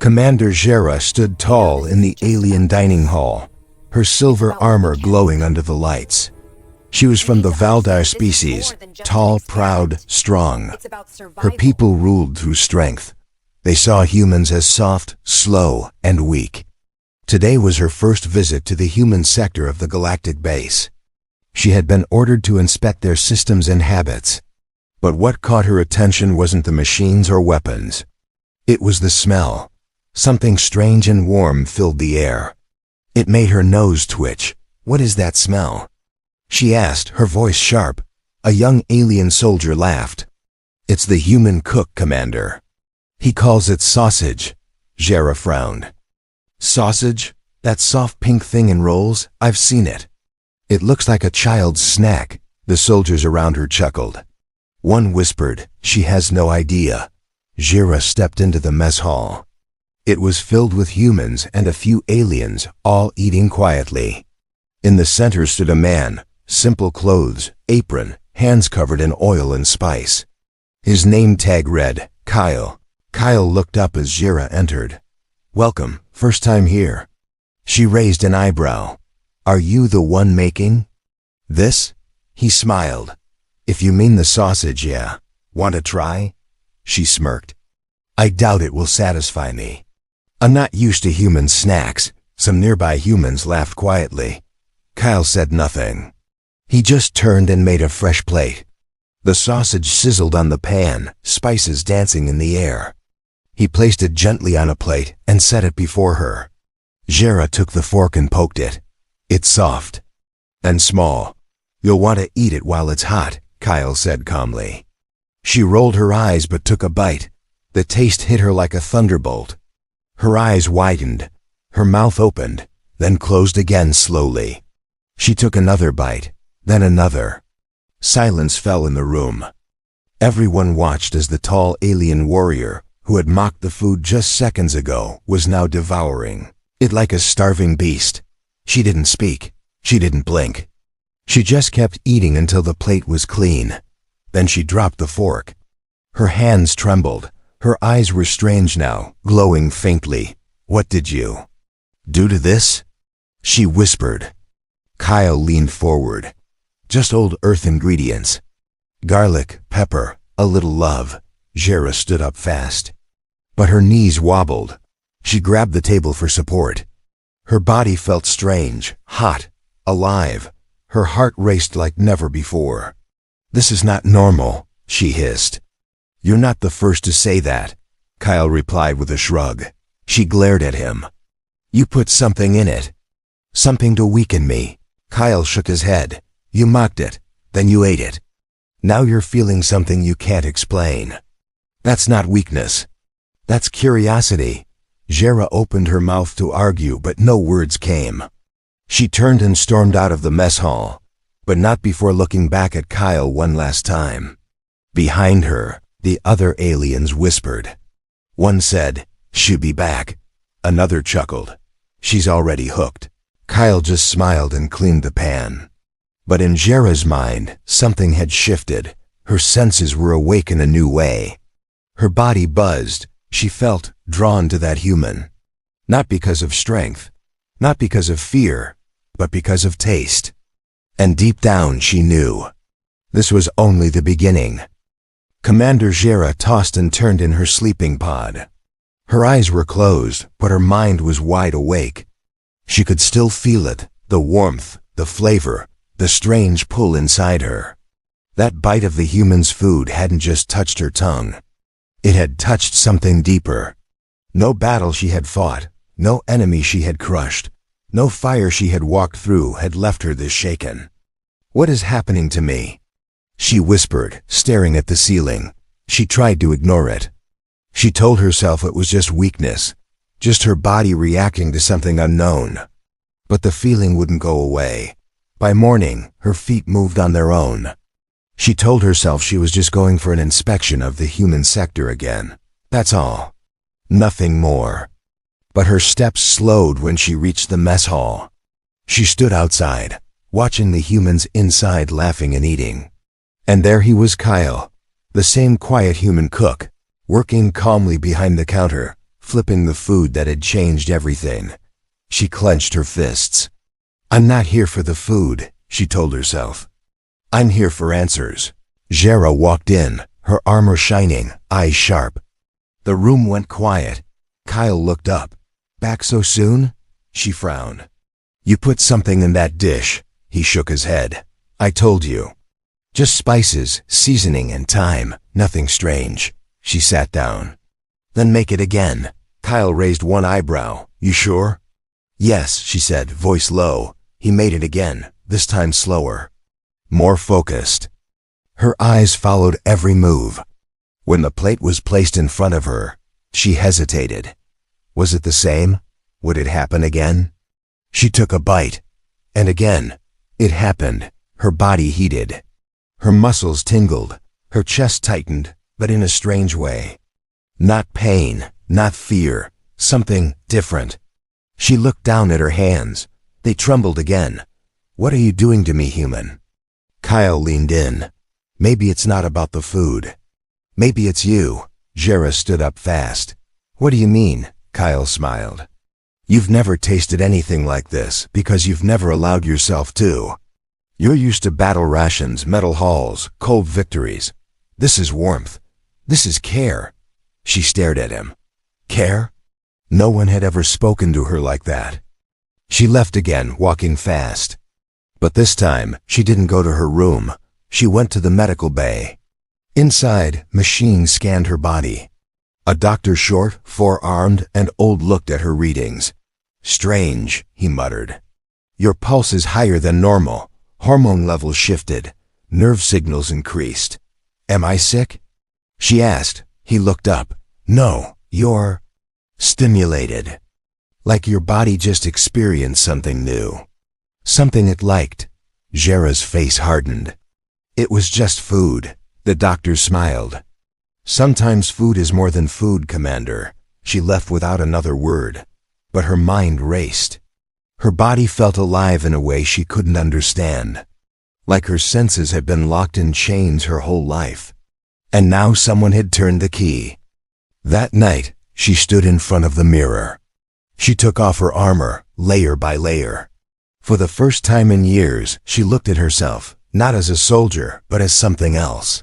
Commander Jera stood tall in the alien dining hall, her silver armor glowing under the lights. She was from the Valdar species, tall, proud, strong. Her people ruled through strength. They saw humans as soft, slow, and weak. Today was her first visit to the human sector of the galactic base. She had been ordered to inspect their systems and habits. But what caught her attention wasn't the machines or weapons. It was the smell. Something strange and warm filled the air. It made her nose twitch. "What is that smell?" she asked, her voice sharp. A young alien soldier laughed. "It's the human cook, Commander. He calls it sausage." Jera frowned. "Sausage? That soft pink thing in rolls? I've seen it. It looks like a child's snack." The soldiers around her chuckled. One whispered, "She has no idea." Jera stepped into the mess hall. It was filled with humans and a few aliens, all eating quietly. In the center stood a man, simple clothes, apron, hands covered in oil and spice. His name tag read, Kyle. Kyle looked up as Jera entered. "Welcome, first time here." She raised an eyebrow. "Are you the one making this?" He smiled. "If you mean the sausage, yeah. Want to try?" She smirked. "I doubt it will satisfy me. I'm not used to human snacks." Some nearby humans laughed quietly. Kyle said nothing. He just turned and made a fresh plate. The sausage sizzled on the pan, spices dancing in the air. He placed it gently on a plate and set it before her. Jera took the fork and poked it. "It's soft. And small. You'll want to eat it while it's hot," Kyle said calmly. She rolled her eyes but took a bite. The taste hit her like a thunderbolt. Her eyes widened. Her mouth opened, then closed again slowly. She took another bite, then another. Silence fell in the room. Everyone watched as the tall alien warrior, who had mocked the food just seconds ago, was now devouring it like a starving beast. She didn't speak. She didn't blink. She just kept eating until the plate was clean. Then she dropped the fork. Her hands trembled. Her eyes were strange now, glowing faintly. "What did you do to this?" she whispered. Kyle leaned forward. "Just old earth ingredients. Garlic, pepper, a little love." Jera stood up fast. But her knees wobbled. She grabbed the table for support. Her body felt strange, hot, alive. Her heart raced like never before. "This is not normal," she hissed. "You're not the first to say that," Kyle replied with a shrug. She glared at him. "You put something in it. Something to weaken me." Kyle shook his head. "You mocked it, then you ate it. Now you're feeling something you can't explain. That's not weakness. That's curiosity." Jera opened her mouth to argue, but no words came. She turned and stormed out of the mess hall, but not before looking back at Kyle one last time. Behind her, the other aliens whispered. One said, "She'll be back." Another chuckled. "She's already hooked." Kyle just smiled and cleaned the pan. But in Jera's mind, something had shifted. Her senses were awake in a new way. Her body buzzed. She felt drawn to that human. Not because of strength, not because of fear, but because of taste. And deep down she knew. This was only the beginning. Commander Jera tossed and turned in her sleeping pod. Her eyes were closed, but her mind was wide awake. She could still feel it, the warmth, the flavor, the strange pull inside her. That bite of the human's food hadn't just touched her tongue. It had touched something deeper. No battle she had fought, no enemy she had crushed, no fire she had walked through had left her this shaken. "What is happening to me?" she whispered, staring at the ceiling. She tried to ignore it. She told herself it was just weakness, just her body reacting to something unknown. But the feeling wouldn't go away. By morning, her feet moved on their own. She told herself she was just going for an inspection of the human sector again. That's all. Nothing more. But her steps slowed when she reached the mess hall. She stood outside, watching the humans inside laughing and eating. And there he was, Kyle, the same quiet human cook, working calmly behind the counter, flipping the food that had changed everything. She clenched her fists. "I'm not here for the food," she told herself. "I'm here for answers." Jera walked in, her armor shining, eyes sharp. The room went quiet. Kyle looked up. "Back so soon?" She frowned. "You put something in that dish." He shook his head. "I told you. Just spices, seasoning, and time. Nothing strange." She sat down. "Then make it again." Kyle raised one eyebrow. "You sure?" "Yes," she said, voice low. He made it again, this time slower. More focused. Her eyes followed every move. When the plate was placed in front of her, she hesitated. Was it the same? Would it happen again? She took a bite. And again. It happened. Her body heated. Her muscles tingled. Her chest tightened, but in a strange way. Not pain, not fear, something different. She looked down at her hands. They trembled again. "What are you doing to me, human?" Kyle leaned in. "Maybe it's not about the food. Maybe it's you." Jera stood up fast. "What do you mean?" Kyle smiled. "You've never tasted anything like this because you've never allowed yourself to. You're used to battle rations, metal halls, cold victories. This is warmth. This is care." She stared at him. Care? No one had ever spoken to her like that. She left again, walking fast. But this time, she didn't go to her room. She went to the medical bay. Inside, machines scanned her body. A doctor, short, four-armed, and old, looked at her readings. "Strange," he muttered. "Your pulse is higher than normal. Hormone levels shifted. Nerve signals increased." "Am I sick?" she asked. He looked up. "No, you're stimulated. Like your body just experienced something new. Something it liked." Jera's face hardened. "It was just food." The doctor smiled. "Sometimes food is more than food, Commander." She left without another word. But her mind raced. Her body felt alive in a way she couldn't understand. Like her senses had been locked in chains her whole life. And now someone had turned the key. That night, she stood in front of the mirror. She took off her armor, layer by layer. For the first time in years, she looked at herself, not as a soldier, but as something else.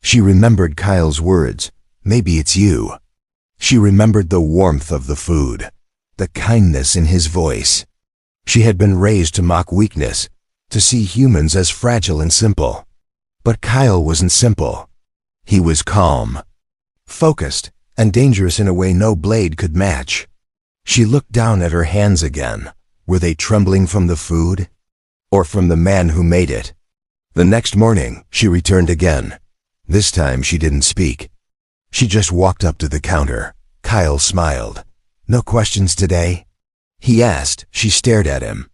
She remembered Kyle's words, "Maybe it's you." She remembered the warmth of the food, the kindness in his voice. She had been raised to mock weakness, to see humans as fragile and simple. But Kyle wasn't simple. He was calm, focused, and dangerous in a way no blade could match. She looked down at her hands again. Were they trembling from the food? Or from the man who made it? The next morning, she returned again. This time she didn't speak. She just walked up to the counter. Kyle smiled. "No questions today?" he asked. She stared at him.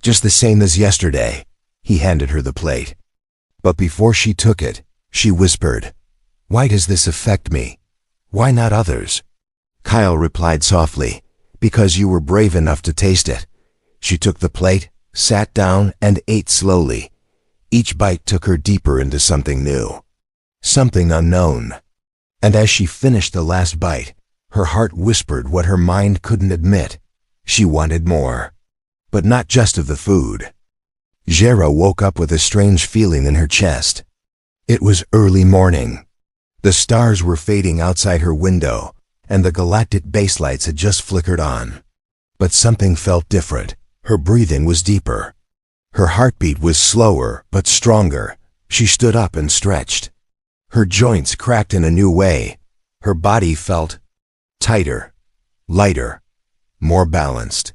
"Just the same as yesterday." He handed her the plate. But before she took it, she whispered, "Why does this affect me? Why not others?" Kyle replied softly, "Because you were brave enough to taste it." She took the plate, sat down, and ate slowly. Each bite took her deeper into something new, something unknown. And as she finished the last bite, her heart whispered what her mind couldn't admit. She wanted more. But not just of the food. Jera woke up with a strange feeling in her chest. It was early morning. The stars were fading outside her window, and the galactic baselights had just flickered on. But something felt different. Her breathing was deeper. Her heartbeat was slower, but stronger. She stood up and stretched. Her joints cracked in a new way. Her body felt tighter, lighter, more balanced.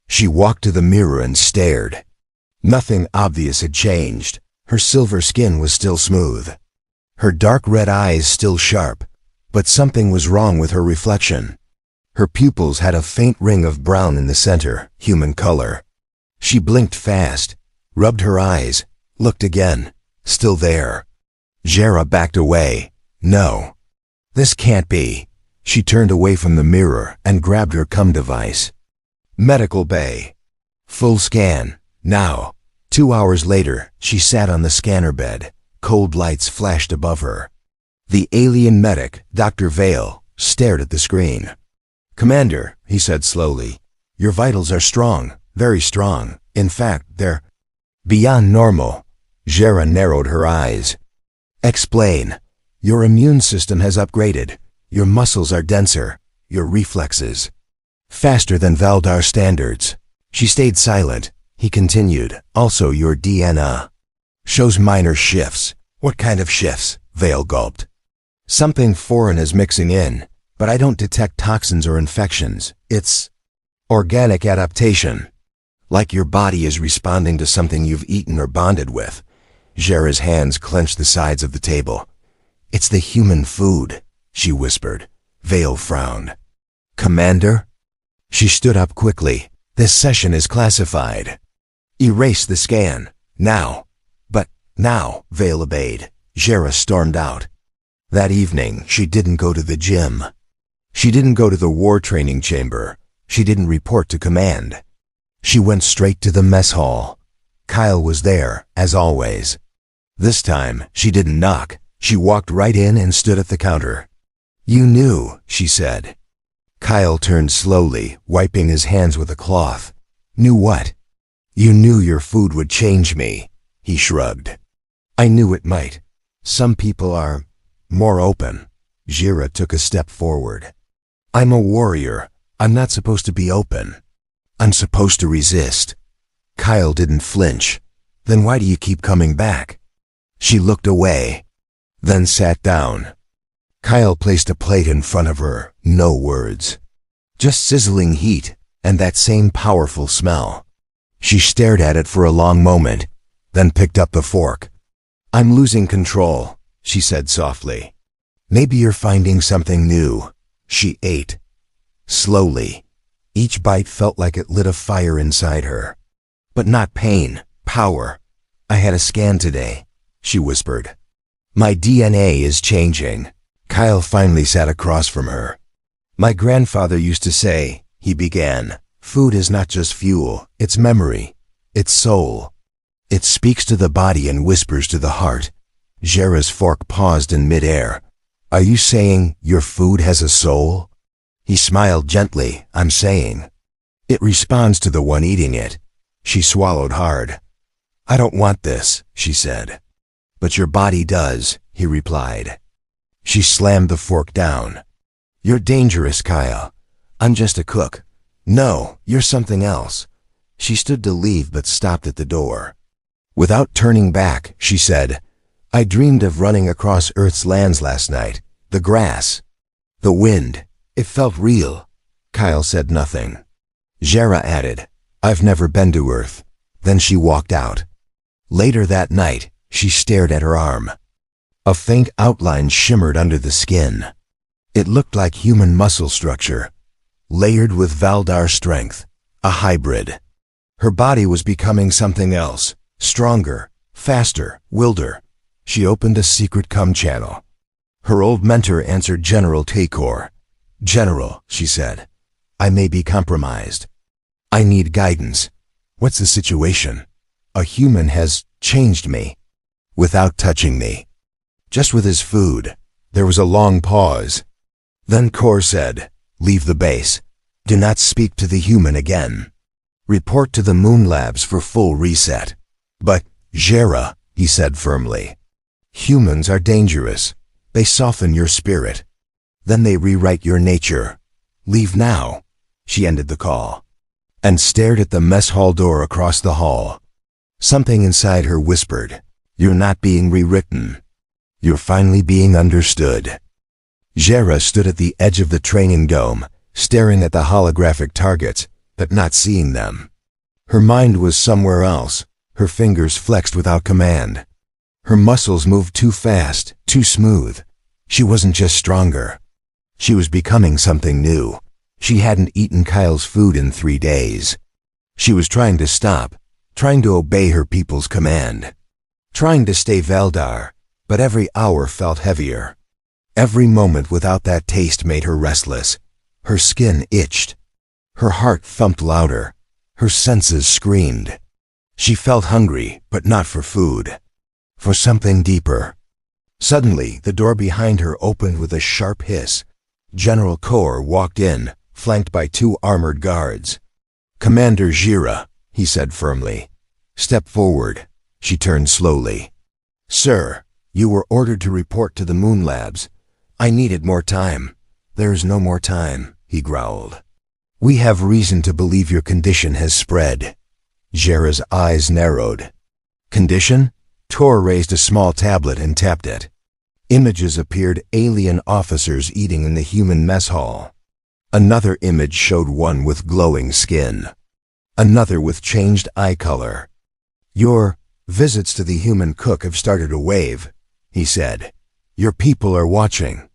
She walked to the mirror and stared. Nothing obvious had changed. Her silver skin was still smooth. Her dark red eyes still sharp. But something was wrong with her reflection. Her pupils had a faint ring of brown in the center, human color. She blinked fast, rubbed her eyes, looked again. Still there. Jera backed away. "No. This can't be." She turned away from the mirror and grabbed her device. Medical bay. Full scan. Now. 2 hours later, she sat on the scanner bed. Cold lights flashed above her. The alien medic, Dr. Vale, stared at the screen. "Commander," he said slowly, "your vitals are strong, very strong. In fact, they're beyond normal." Jera narrowed her eyes. "Explain." "Your immune system has upgraded. Your muscles are denser. Your reflexes faster than Valdar standards." She stayed silent. He continued, "Also your DNA shows minor shifts." "What kind of shifts?" Vale gulped. "Something foreign is mixing in, but I don't detect toxins or infections. It's organic adaptation. Like your body is responding to something you've eaten or bonded with." Jera's hands clenched the sides of the table. "It's the human food," she whispered. Vale frowned. "Commander?" She stood up quickly. "This session is classified. Erase the scan. Now." "But now," Vale obeyed. Jera stormed out. That evening, she didn't go to the gym. She didn't go to the war training chamber. She didn't report to command. She went straight to the mess hall. Kyle was there, as always. This time, she didn't knock. She walked right in and stood at the counter. "You knew," she said. Kyle turned slowly, wiping his hands with a cloth. "Knew what?" "You knew your food would change me," he shrugged. "I knew it might. Some people are more open." Jera took a step forward. "I'm a warrior. I'm not supposed to be open. I'm supposed to resist." Kyle didn't flinch. "Then why do you keep coming back?" She looked away, then sat down. Kyle placed a plate in front of her, no words. Just sizzling heat, and that same powerful smell. She stared at it for a long moment, then picked up the fork. "I'm losing control," she said softly. "Maybe you're finding something new." She ate. Slowly. Each bite felt like it lit a fire inside her. But not pain, power. "I had a scan today," she whispered. "My DNA is changing." Kyle finally sat across from her. "My grandfather used to say," he began, "food is not just fuel, it's memory, it's soul. It speaks to the body and whispers to the heart." Jera's fork paused in midair. "Are you saying your food has a soul?" He smiled gently. "I'm saying it responds to the one eating it." She swallowed hard. "I don't want this," she said. "But your body does," he replied. She slammed the fork down. "You're dangerous, Kyle. I'm just a cook." "No, you're something else." She stood to leave but stopped at the door. Without turning back, she said, "I dreamed of running across Earth's lands last night. The grass, the wind, it felt real." Kyle said nothing. Jera added, "I've never been to Earth." Then she walked out. Later that night, she stared at her arm. A faint outline shimmered under the skin. It looked like human muscle structure, layered with Valdar strength, a hybrid. Her body was becoming something else, stronger, faster, wilder. She opened a secret cum channel. Her old mentor answered General Takor. "General," she said, "I may be compromised. I need guidance." "What's the situation?" "A human has changed me." "Without touching me." "Just with his food." There was a long pause. Then Kor said, "Leave the base. Do not speak to the human again. Report to the Moon Labs for full reset." "But, Jera," he said firmly, "humans are dangerous. They soften your spirit. Then they rewrite your nature. Leave now." She ended the call and stared at the mess hall door across the hall. Something inside her whispered, "You're not being rewritten. You're finally being understood." Jera stood at the edge of the training dome, staring at the holographic targets, but not seeing them. Her mind was somewhere else. Her fingers flexed without command. Her muscles moved too fast, too smooth. She wasn't just stronger. She was becoming something new. She hadn't eaten Kyle's food in 3 days. She was trying to stop, trying to obey her people's command, trying to stay Valdar, but every hour felt heavier. Every moment without that taste made her restless. Her skin itched. Her heart thumped louder. Her senses screamed. She felt hungry, but not for food. For something deeper. Suddenly, the door behind her opened with a sharp hiss. General Kor walked in, flanked by 2 armored guards. "Commander Jira," he said firmly. "Step forward." She turned slowly. "Sir, you were ordered to report to the Moon Labs. I needed more time." "There is no more time," he growled. "We have reason to believe your condition has spread." Jira's eyes narrowed. "Condition?" Tor raised a small tablet and tapped it. Images appeared: alien officers eating in the human mess hall. Another image showed one with glowing skin. Another with changed eye color. "Your visits to the human cook have started a wave," he said. "Your people are watching.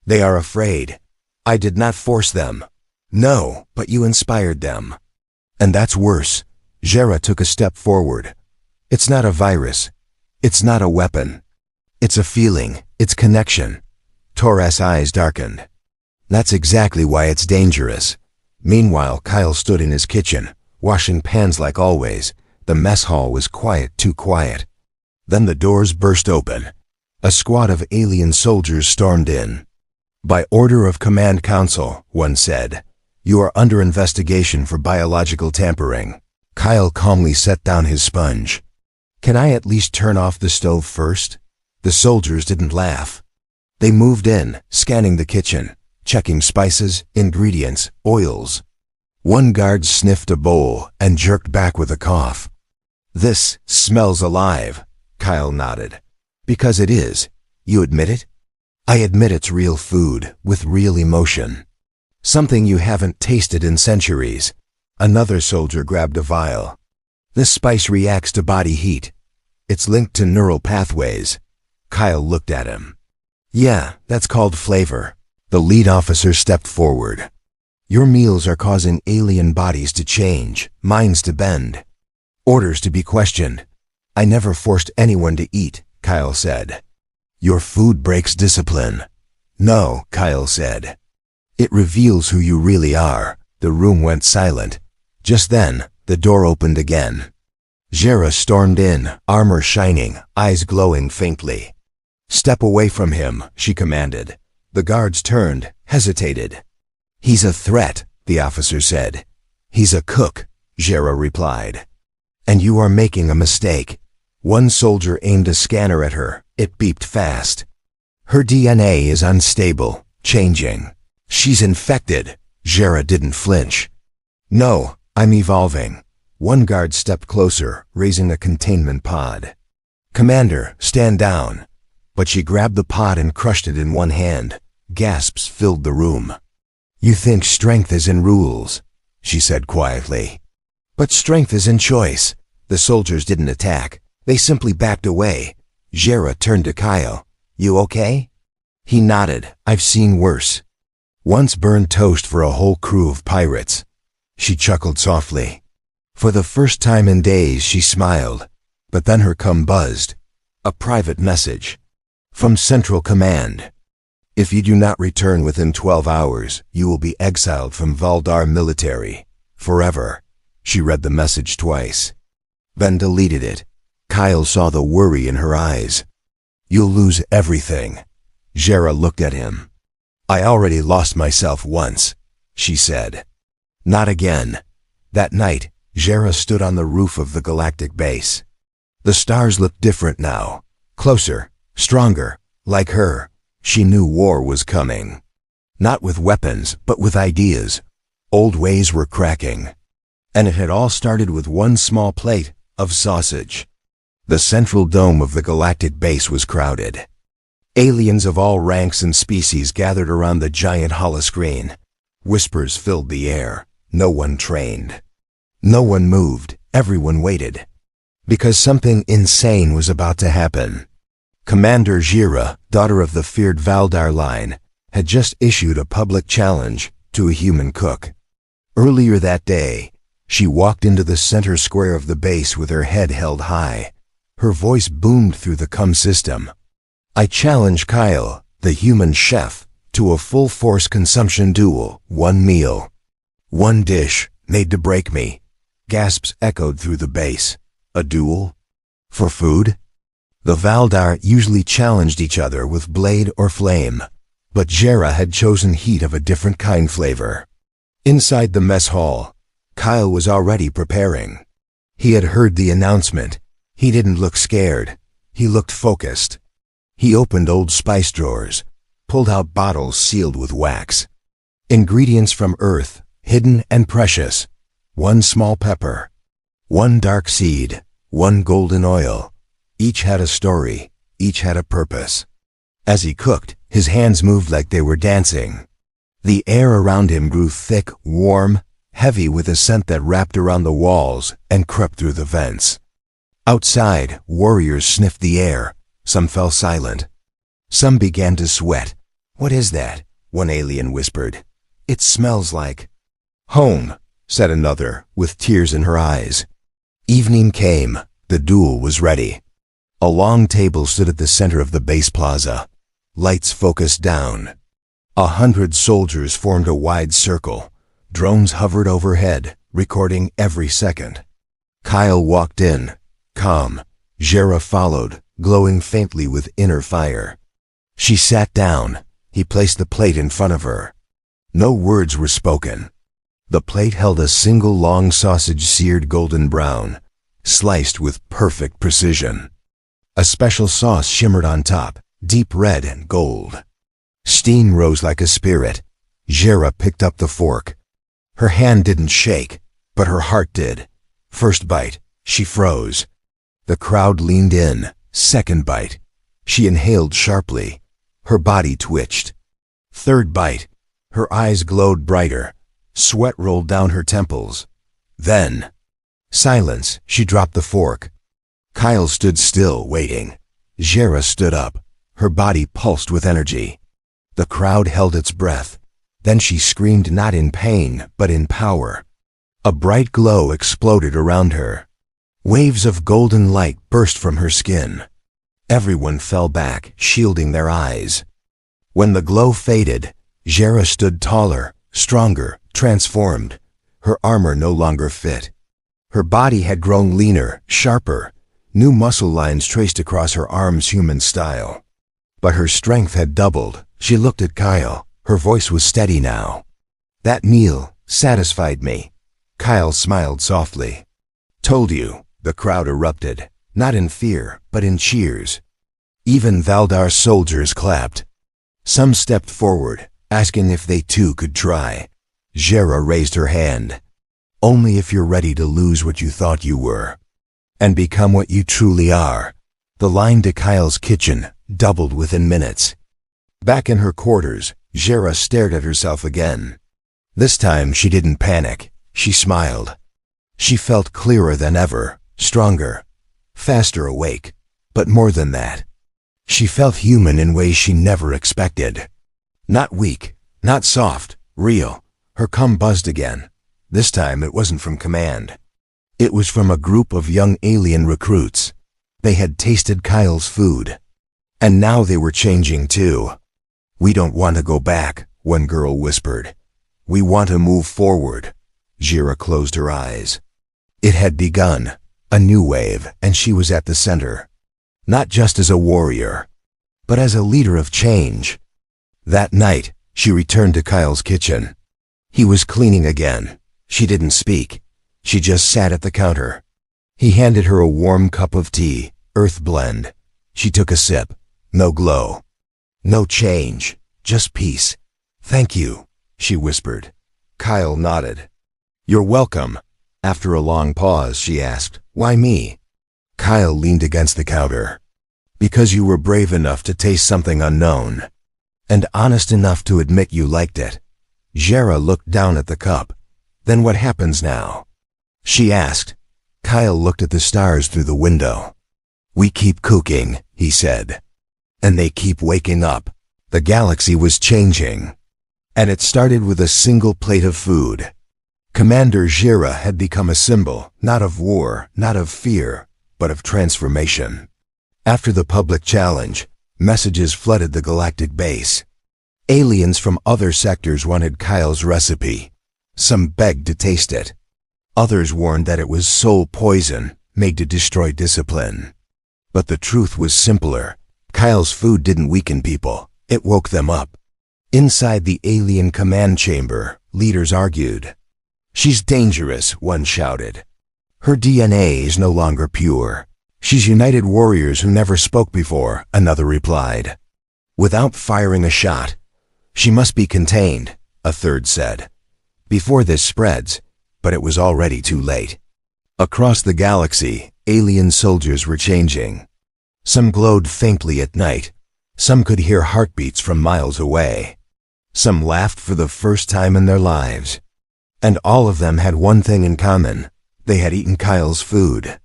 They are afraid. I did not force them." "No, but you inspired them." "And that's worse." Jira took a step forward. "It's not a virus. It's not a weapon. It's a feeling. It's connection." Torres' eyes darkened. "That's exactly why it's dangerous." Meanwhile, Kyle stood in his kitchen, washing pans like always. The mess hall was quiet, too quiet. Then the doors burst open. A squad of alien soldiers stormed in. "By order of Command Council," one said, "you are under investigation for biological tampering." Kyle calmly set down his sponge. "Can I at least turn off the stove first?" The soldiers didn't laugh. They moved in, scanning the kitchen, checking spices, ingredients, oils. One guard sniffed a bowl and jerked back with a cough. "This smells alive," Kyle nodded. "Because it is. You admit it?" "I admit it's real food, with real emotion. Something you haven't tasted in centuries." Another soldier grabbed a vial. "This spice reacts to body heat. It's linked to neural pathways." Kyle looked at him. "Yeah, that's called flavor." The lead officer stepped forward. "Your meals are causing alien bodies to change, minds to bend, orders to be questioned." "I never forced anyone to eat," Kyle said. "Your food breaks discipline." "No," Kyle said. "It reveals who you really are." The room went silent. Just then, the door opened again. Jira stormed in, armor shining, eyes glowing faintly. "Step away from him," she commanded. The guards turned, hesitated. "He's a threat," the officer said. "He's a cook," Jira replied. "And you are making a mistake." One soldier aimed a scanner at her. It beeped fast. "Her DNA is unstable, changing. She's infected." Jira didn't flinch. "No, I'm evolving." One guard stepped closer, raising a containment pod. "Commander, stand down." But she grabbed the pod and crushed it in one hand. Gasps filled the room. "You think strength is in rules," she said quietly. "But strength is in choice." The soldiers didn't attack. They simply backed away. Jira turned to Kyle. "You okay?" He nodded. "I've seen worse. Once burned toast for a whole crew of pirates." She chuckled softly. For the first time in days she smiled, but then her cum buzzed. A private message. From Central Command. "If you do not return within 12 hours, you will be exiled from Valdar Military. Forever." She read the message twice, then deleted it. Kyle saw the worry in her eyes. "You'll lose everything." Jira looked at him. "I already lost myself once," she said. "Not again." That night, Jira stood on the roof of the galactic base. The stars looked different now. Closer, stronger, like her. She knew war was coming. Not with weapons, but with ideas. Old ways were cracking. And it had all started with one small plate of sausage. The central dome of the galactic base was crowded. Aliens of all ranks and species gathered around the giant holoscreen. Whispers filled the air. No one trained. No one moved. Everyone waited. Because something insane was about to happen. Commander Jira, daughter of the feared Valdar line, had just issued a public challenge to a human cook. Earlier that day, she walked into the center square of the base with her head held high. Her voice boomed through the cum system. "I challenge Kyle, the human chef, to a full-force consumption duel, one meal. One dish, made to break me." Gasps echoed through the base. A duel? For food? The Valdar usually challenged each other with blade or flame, but Jera had chosen heat of a different kind flavor. Inside the mess hall, Kyle was already preparing. He had heard the announcement. He didn't look scared. He looked focused. He opened old spice drawers, pulled out bottles sealed with wax. Ingredients from Earth, hidden and precious. 1 small pepper, 1 dark seed, 1 golden oil. Each had a story, each had a purpose. As he cooked, his hands moved like they were dancing. The air around him grew thick, warm, heavy with a scent that wrapped around the walls and crept through the vents. Outside, warriors sniffed the air. Some fell silent. Some began to sweat. "What is that?" one alien whispered. "It smells like—" "Home," said another, with tears in her eyes. Evening came. The duel was ready. A long table stood at the center of the base plaza. Lights focused down. 100 soldiers formed a wide circle. Drones hovered overhead, recording every second. Kyle walked in, calm. Jera followed, glowing faintly with inner fire. She sat down. He placed the plate in front of her. No words were spoken. The plate held a single long sausage seared golden brown, sliced with perfect precision. A special sauce shimmered on top, deep red and gold. Steam rose like a spirit. Jera picked up the fork. Her hand didn't shake, but her heart did. First bite, she froze. The crowd leaned in. Second bite. She inhaled sharply. Her body twitched. Third bite. Her eyes glowed brighter. Sweat rolled down her temples. Then, silence. She dropped the fork. Kyle stood still, waiting. Jera stood up. Her body pulsed with energy. The crowd held its breath. Then she screamed, not in pain, but in power. A bright glow exploded around her. Waves of golden light burst from her skin. Everyone fell back, shielding their eyes. When the glow faded, Jera stood taller, stronger, transformed. Her armor no longer fit. Her body had grown leaner, sharper. New muscle lines traced across her arms, human style. But her strength had doubled. She looked at Kyle. Her voice was steady now. "That meal satisfied me." Kyle smiled softly. "Told you." The crowd erupted, not in fear, but in cheers. Even Valdar's soldiers clapped. Some stepped forward, asking if they too could try. Jera raised her hand. "Only if you're ready to lose what you thought you were, and become what you truly are." The line to Kyle's kitchen doubled within minutes. Back in her quarters, Jera stared at herself again. This time she didn't panic. She smiled. She felt clearer than ever, stronger, faster awake, but more than that. She felt human in ways she never expected. Not weak, not soft, real. Her cum buzzed again. This time it wasn't from command. It was from a group of young alien recruits. They had tasted Kyle's food. And now they were changing too. "We don't want to go back," one girl whispered. "We want to move forward." Jera closed her eyes. It had begun, a new wave, and she was at the center. Not just as a warrior, but as a leader of change. That night, she returned to Kyle's kitchen. He was cleaning again. She didn't speak. She just sat at the counter. He handed her a warm cup of tea, earth blend. She took a sip. No glow. No change. Just peace. "Thank you," she whispered. Kyle nodded. "You're welcome." After a long pause, she asked, "Why me?" Kyle leaned against the counter. "Because you were brave enough to taste something unknown, and honest enough to admit you liked it." Jera looked down at the cup. "Then what happens now?" she asked. Kyle looked at the stars through the window. "We keep cooking," he said. "And they keep waking up." The galaxy was changing. And it started with a single plate of food. Commander Jera had become a symbol, not of war, not of fear, but of transformation. After the public challenge, messages flooded the galactic base. Aliens from other sectors wanted Kyle's recipe. Some begged to taste it. Others warned that it was soul poison, made to destroy discipline. But the truth was simpler. Kyle's food didn't weaken people. It woke them up. Inside the alien command chamber, leaders argued. "She's dangerous," one shouted. "Her DNA is no longer pure. She's united warriors who never spoke before," another replied. "Without firing a shot. She must be contained," a third said. "Before this spreads," but it was already too late. Across the galaxy, alien soldiers were changing. Some glowed faintly at night. Some could hear heartbeats from miles away. Some laughed for the first time in their lives. And all of them had one thing in common. They had eaten Kyle's food.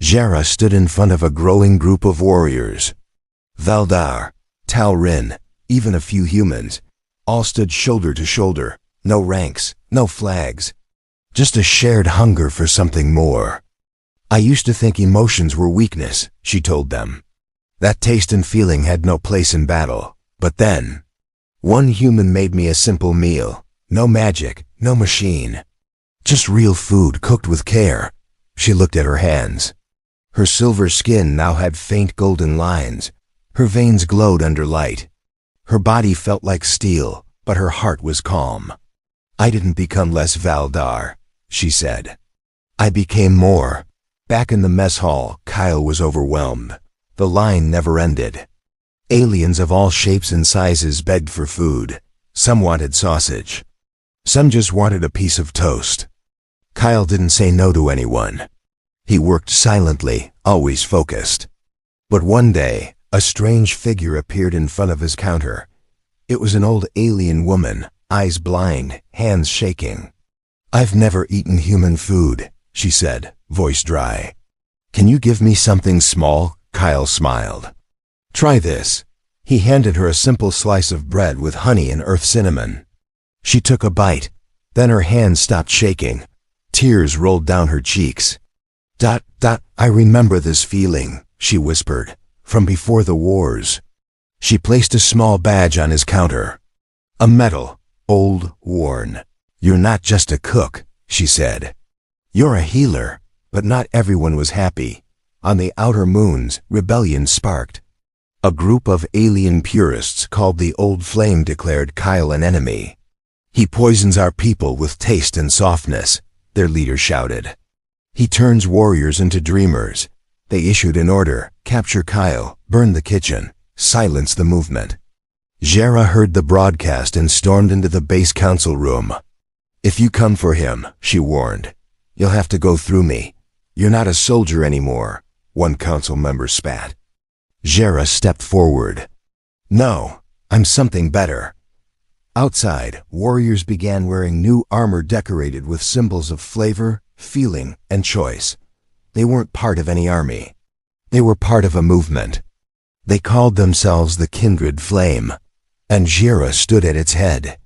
Jera stood in front of a growing group of warriors. Valdar, Talrin, even a few humans, all stood shoulder to shoulder, no ranks, no flags. Just a shared hunger for something more. "I used to think emotions were weakness," she told them. "That taste and feeling had no place in battle. But then, one human made me a simple meal. No magic, no machine. Just real food cooked with care." She looked at her hands. Her silver skin now had faint golden lines. Her veins glowed under light. Her body felt like steel, but her heart was calm. "I didn't become less Valdar," she said. "I became more." Back in the mess hall, Kyle was overwhelmed. The line never ended. Aliens of all shapes and sizes begged for food. Some wanted sausage. Some just wanted a piece of toast. Kyle didn't say no to anyone. He worked silently, always focused. But one day, a strange figure appeared in front of his counter. It was an old alien woman, eyes blind, hands shaking. "I've never eaten human food," she said, voice dry. "Can you give me something small?" Kyle smiled. "Try this." He handed her a simple slice of bread with honey and earth cinnamon. She took a bite. Then her hands stopped shaking. Tears rolled down her cheeks. I remember this feeling," she whispered, "from before the wars." She placed a small badge on his counter. A medal, old, worn. "You're not just a cook," she said. "You're a healer." But not everyone was happy. On the outer moons, rebellion sparked. A group of alien purists called the Old Flame declared Kyle an enemy. "He poisons our people with taste and softness," their leader shouted. "He turns warriors into dreamers." They issued an order: capture Kyle, burn the kitchen, silence the movement. Jera heard the broadcast and stormed into the base council room. "If you come for him," she warned, "you'll have to go through me. You're not a soldier anymore," one council member spat. Jera stepped forward. "No, I'm something better." Outside, warriors began wearing new armor decorated with symbols of flavor, feeling, and choice. They weren't part of any army. They were part of a movement. They called themselves the Kindred Flame, and Jera stood at its head.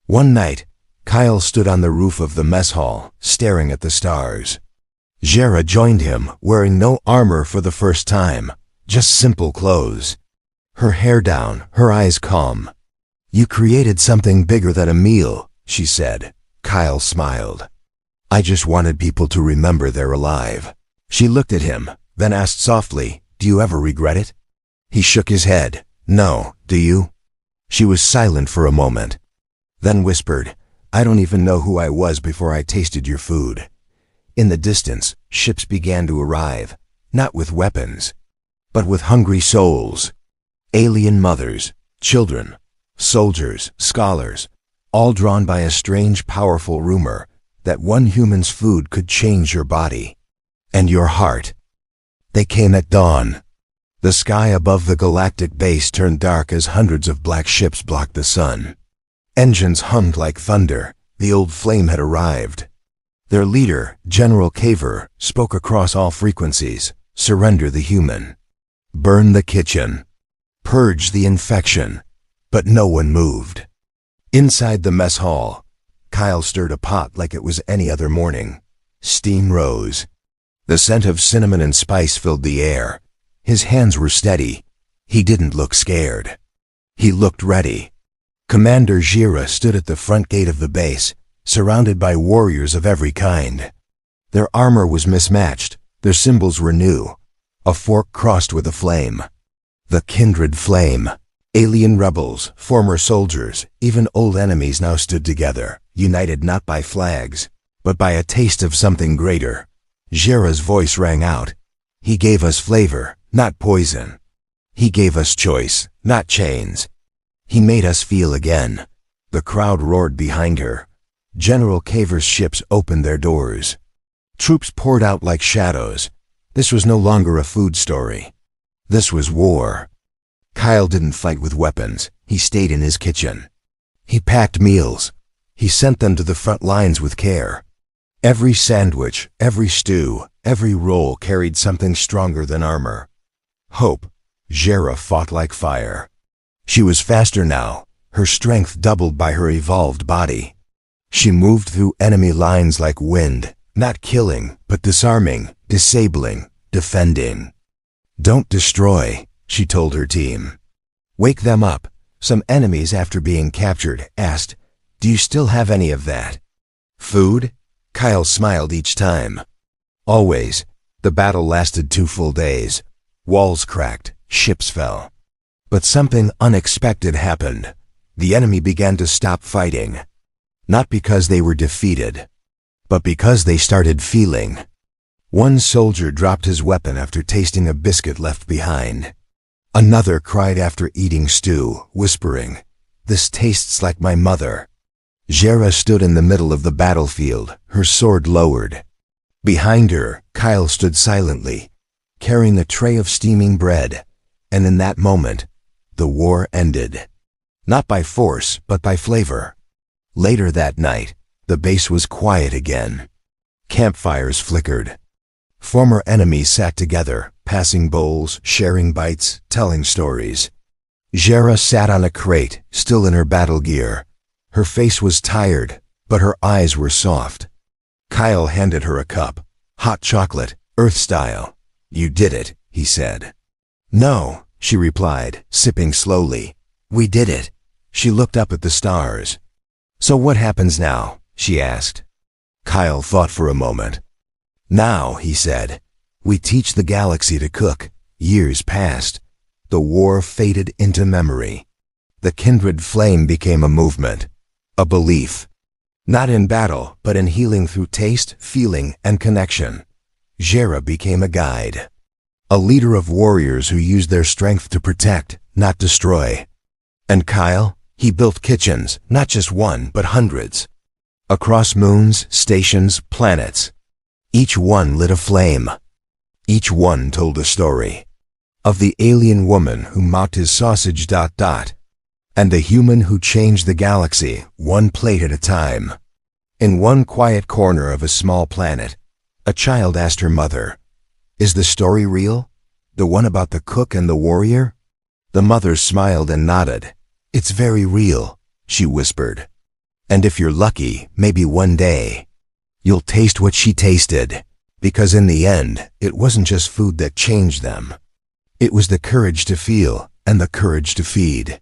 One night, Kyle stood on the roof of the mess hall, staring at the stars. Jera joined him, wearing no armor for the first time, just simple clothes. Her hair down, her eyes calm. "You created something bigger than a meal," she said. Kyle smiled. "I just wanted people to remember they're alive." She looked at him, then asked softly, "Do you ever regret it?" He shook his head. "No, do you?" She was silent for a moment, then whispered, "I don't even know who I was before I tasted your food." In the distance, ships began to arrive, not with weapons, but with hungry souls. Alien mothers, children, soldiers, scholars, all drawn by a strange, powerful rumor that one human's food could change your body and your heart. They came at dawn. The sky above the galactic base turned dark as hundreds of black ships blocked the sun. Engines hummed like thunder. The Old Flame had arrived. Their leader, General Caver, spoke across all frequencies: "Surrender the human. Burn the kitchen. Purge the infection." But no one moved. Inside the mess hall, Kyle stirred a pot like it was any other morning. Steam rose. The scent of cinnamon and spice filled the air. His hands were steady. He didn't look scared. He looked ready. Commander Jera stood at the front gate of the base, surrounded by warriors of every kind. Their armor was mismatched. Their symbols were new. A fork crossed with a flame. The Kindred Flame. Alien rebels, former soldiers, even old enemies now stood together, united not by flags, but by a taste of something greater. Jera's voice rang out. He gave us flavor, not poison. He gave us choice, not chains. He made us feel again. The crowd roared behind her. General Kaver's ships opened their doors. Troops poured out like shadows. This was no longer a food story. This was war. Kyle didn't fight with weapons. He stayed in his kitchen. He packed meals. He sent them to the front lines with care. Every sandwich, every stew, every roll carried something stronger than armor. Hope. Jera fought like fire. She was faster now, her strength doubled by her evolved body. She moved through enemy lines like wind, not killing, but disarming, disabling, defending. Don't destroy, she told her team. Wake them up. Some enemies, after being captured, asked, "Do you still have any of that?" Food? Kyle smiled each time. Always. The battle lasted 2 full days. Walls cracked, ships fell. But something unexpected happened. The enemy began to stop fighting. Not because they were defeated, but because they started feeling. One soldier dropped his weapon after tasting a biscuit left behind. Another cried after eating stew, whispering, "This tastes like my mother." Jera stood in the middle of the battlefield, her sword lowered. Behind her, Kyle stood silently, carrying a tray of steaming bread, and in that moment, the war ended. Not by force, but by flavor. Later that night, the base was quiet again. Campfires flickered. Former enemies sat together, passing bowls, sharing bites, telling stories. Jera sat on a crate, still in her battle gear. Her face was tired, but her eyes were soft. Kyle handed her a cup. Hot chocolate, Earth style. "You did it," he said. "No," she replied, sipping slowly. "We did it." She looked up at the stars. "So what happens now?" she asked. Kyle thought for a moment. "Now," he said, "we teach the galaxy to cook." Years passed. The war faded into memory. The kindred flame became a movement, a belief. Not in battle, but in healing through taste, feeling, and connection. Jera became a guide. A leader of warriors who used their strength to protect, not destroy. And Kyle? He built kitchens, not just one, but hundreds. Across moons, stations, planets. Each one lit a flame. Each one told a story. Of the alien woman who mocked his sausage ... and the human who changed the galaxy, one plate at a time. In one quiet corner of a small planet, a child asked her mother, "Is the story real? The one about the cook and the warrior?" The mother smiled and nodded. "It's very real," she whispered. "And if you're lucky, maybe one day, you'll taste what she tasted." Because in the end, it wasn't just food that changed them. It was the courage to feel and the courage to feed.